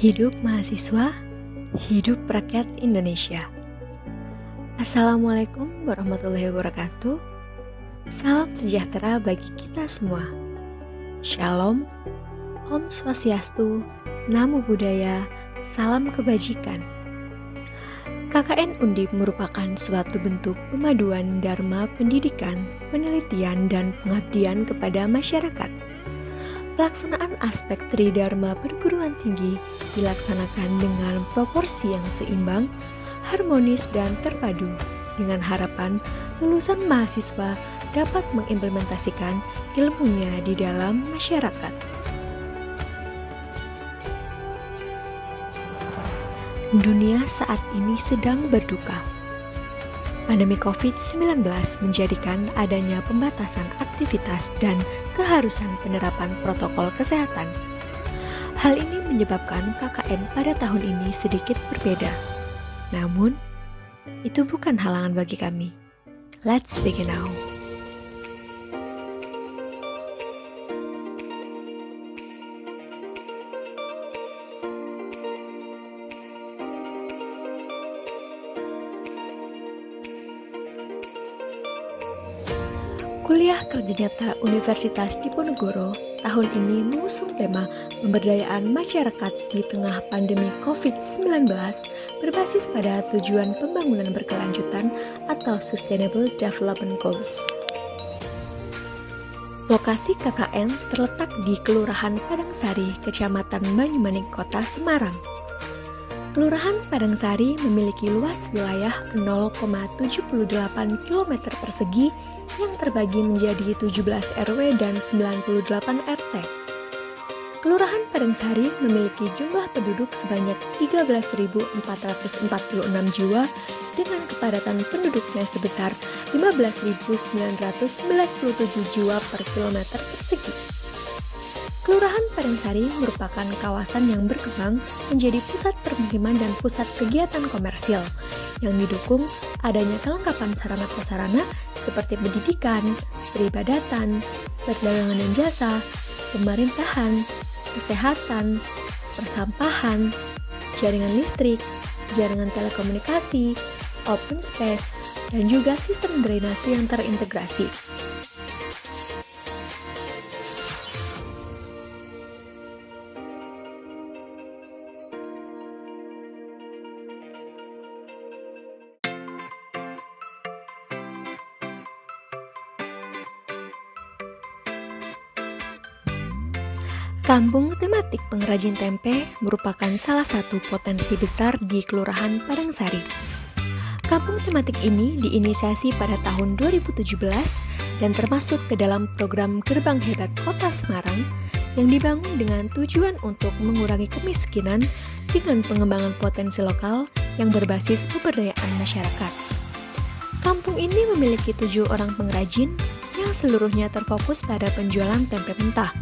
Hidup mahasiswa, hidup rakyat Indonesia. Assalamualaikum warahmatullahi wabarakatuh. Salam sejahtera bagi kita semua. Shalom, Om Swastiastu, Namo Buddhaya, salam kebajikan. KKN Undip merupakan suatu bentuk pemaduan dharma pendidikan, penelitian, dan pengabdian kepada masyarakat. Pelaksanaan aspek tridharma perguruan tinggi dilaksanakan dengan proporsi yang seimbang, harmonis, dan terpadu dengan harapan lulusan mahasiswa dapat mengimplementasikan ilmunya di dalam masyarakat. Dunia saat ini sedang berduka. Pandemi COVID-19 menjadikan adanya pembatasan aktivitas dan keharusan penerapan protokol kesehatan. Hal ini menyebabkan KKN pada tahun ini sedikit berbeda. Namun, itu bukan halangan bagi kami. Let's begin now. Kuliah Kerja Nyata Universitas Diponegoro tahun ini mengusung tema pemberdayaan masyarakat di tengah pandemi COVID-19 berbasis pada tujuan pembangunan berkelanjutan atau Sustainable Development Goals. Lokasi KKN terletak di Kelurahan Padangsari, Kecamatan Banyumanik, Kota Semarang. Kelurahan Padangsari memiliki luas wilayah 0,78 km persegi yang terbagi menjadi 17 RW dan 98 RT. Kelurahan Padangsari memiliki jumlah penduduk sebanyak 13.446 jiwa dengan kepadatan penduduknya sebesar 15.997 jiwa per kilometer persegi. Kelurahan Padangsari merupakan kawasan yang berkembang menjadi pusat permukiman dan pusat kegiatan komersil yang didukung adanya kelengkapan sarana-prasarana seperti pendidikan, peribadatan, perdagangan dan jasa, pemerintahan, kesehatan, persampahan, jaringan listrik, jaringan telekomunikasi, open space, dan juga sistem drainase yang terintegrasi. Kampung Tematik Pengrajin Tempe merupakan salah satu potensi besar di Kelurahan Padangsari. Kampung tematik ini diinisiasi pada tahun 2017 dan termasuk ke dalam program Gerbang Hebat Kota Semarang yang dibangun dengan tujuan untuk mengurangi kemiskinan dengan pengembangan potensi lokal yang berbasis pemberdayaan masyarakat. Kampung ini memiliki 7 orang pengrajin yang seluruhnya terfokus pada penjualan tempe mentah.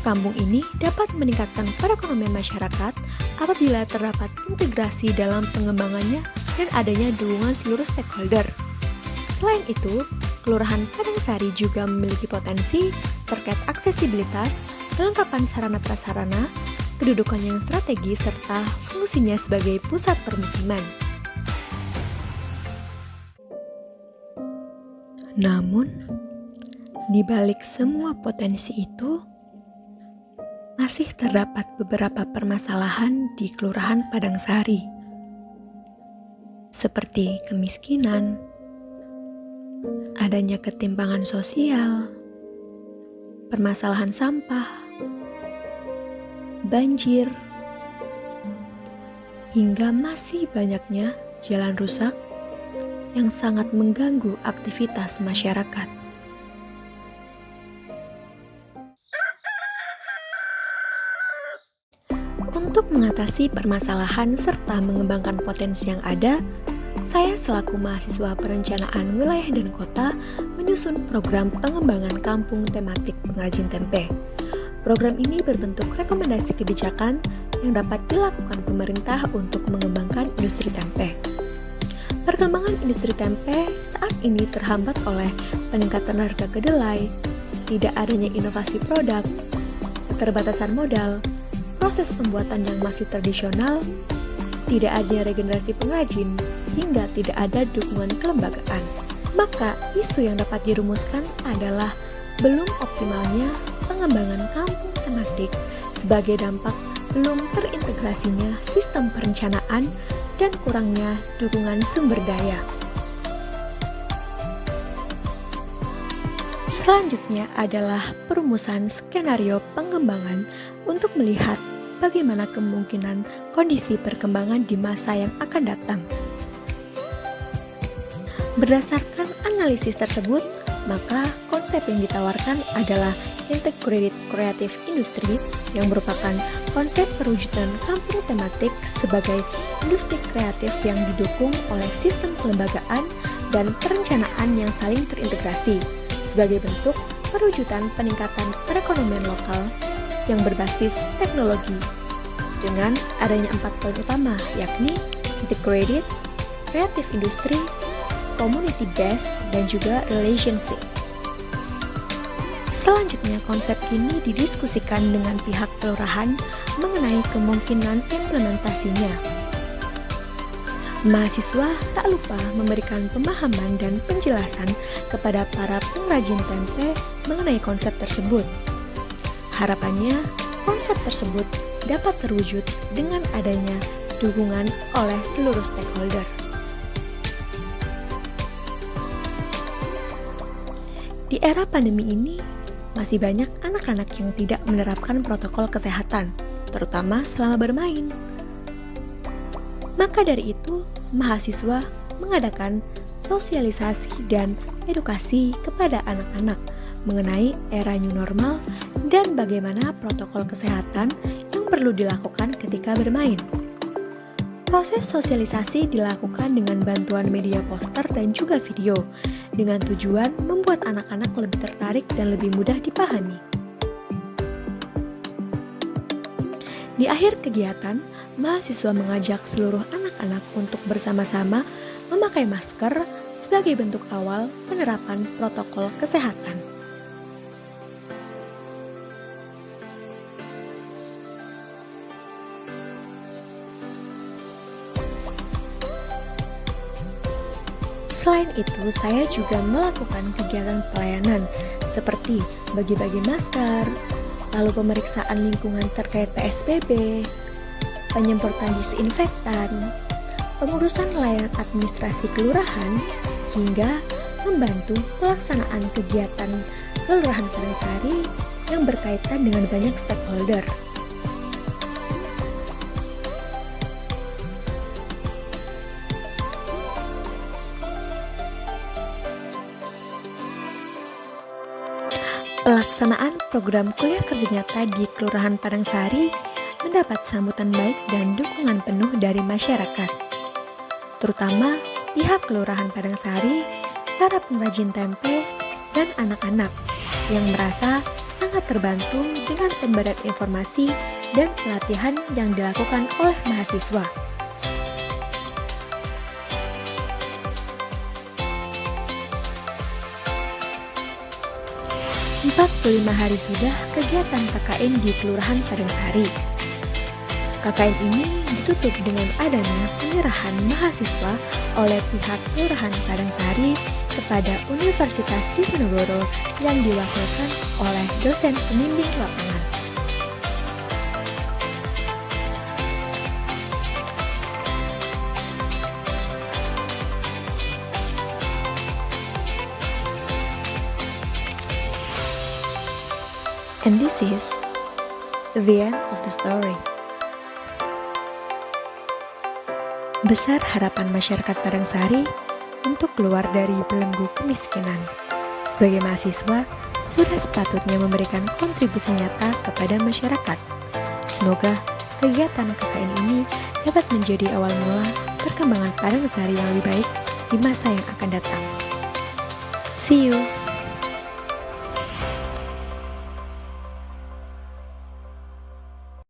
Kampung ini dapat meningkatkan perekonomian masyarakat apabila terdapat integrasi dalam pengembangannya dan adanya dukungan seluruh stakeholder. Selain itu, Kelurahan Padangsari juga memiliki potensi terkait aksesibilitas, kelengkapan sarana-prasarana, kedudukan yang strategis, serta fungsinya sebagai pusat permukiman. Namun, di balik semua potensi itu, masih terdapat beberapa permasalahan di Kelurahan Padangsari, seperti kemiskinan, adanya ketimpangan sosial, permasalahan sampah, banjir, hingga masih banyaknya jalan rusak yang sangat mengganggu aktivitas masyarakat. Untuk mengatasi permasalahan serta mengembangkan potensi yang ada, saya selaku mahasiswa perencanaan wilayah dan kota menyusun program pengembangan kampung tematik pengrajin tempe. Program ini berbentuk rekomendasi kebijakan yang dapat dilakukan pemerintah untuk mengembangkan industri tempe. Perkembangan industri tempe saat ini terhambat oleh peningkatan harga kedelai, tidak adanya inovasi produk, keterbatasan modal, proses pembuatan yang masih tradisional, tidak adanya regenerasi pengrajin, hingga tidak ada dukungan kelembagaan. Maka isu yang dapat dirumuskan adalah belum optimalnya pengembangan kampung tematik sebagai dampak belum terintegrasinya sistem perencanaan dan kurangnya dukungan sumber daya. Selanjutnya adalah perumusan skenario pengembangan untuk melihat bagaimana kemungkinan kondisi perkembangan di masa yang akan datang. Berdasarkan analisis tersebut, maka konsep yang ditawarkan adalah Integrated Creative Industry yang merupakan konsep perwujudan kampung tematik sebagai industri kreatif yang didukung oleh sistem kelembagaan dan perencanaan yang saling terintegrasi sebagai bentuk perwujudan peningkatan perekonomian lokal yang berbasis teknologi dengan adanya 4 poin utama, yakni integrated, creative industry, community based, dan juga relationship. Selanjutnya, konsep ini didiskusikan dengan pihak kelurahan mengenai kemungkinan implementasinya. Mahasiswa tak lupa memberikan pemahaman dan penjelasan kepada para pengrajin tempe mengenai konsep tersebut. Harapannya, konsep tersebut dapat terwujud dengan adanya dukungan oleh seluruh stakeholder. Di era pandemi ini, masih banyak anak-anak yang tidak menerapkan protokol kesehatan, terutama selama bermain. Maka dari itu, mahasiswa mengadakan sosialisasi dan edukasi kepada anak-anak mengenai era new normal dan bagaimana protokol kesehatan yang perlu dilakukan ketika bermain. Proses sosialisasi dilakukan dengan bantuan media poster dan juga video, dengan tujuan membuat anak-anak lebih tertarik dan lebih mudah dipahami. Di akhir kegiatan, mahasiswa mengajak seluruh anak-anak untuk bersama-sama memakai masker sebagai bentuk awal penerapan protokol kesehatan. Selain itu, saya juga melakukan kegiatan pelayanan seperti bagi-bagi masker, lalu pemeriksaan lingkungan terkait PSBB, penyemprotan disinfektan, pengurusan layanan administrasi kelurahan, hingga membantu pelaksanaan kegiatan Kelurahan Padangsari yang berkaitan dengan banyak stakeholder. Pelaksanaan program kuliah kerja nyata di Kelurahan Padangsari mendapat sambutan baik dan dukungan penuh dari masyarakat, terutama pihak Kelurahan Padangsari, para pengrajin tempe, dan anak-anak yang merasa sangat terbantu dengan pemberian informasi dan pelatihan yang dilakukan oleh mahasiswa. 45 hari sudah kegiatan KKN di Kelurahan Padangsari. KKN ini ditutup dengan adanya penyerahan mahasiswa oleh pihak Kelurahan Padangsari kepada Universitas Diponegoro yang diwakilkan oleh dosen pembimbing lapangan. And this is the end of the story. Besar harapan masyarakat Padangsari untuk keluar dari belenggu kemiskinan. Sebagai mahasiswa, sudah sepatutnya memberikan kontribusi nyata kepada masyarakat. Semoga kegiatan KKN ini dapat menjadi awal mula perkembangan Padangsari yang lebih baik di masa yang akan datang. See you!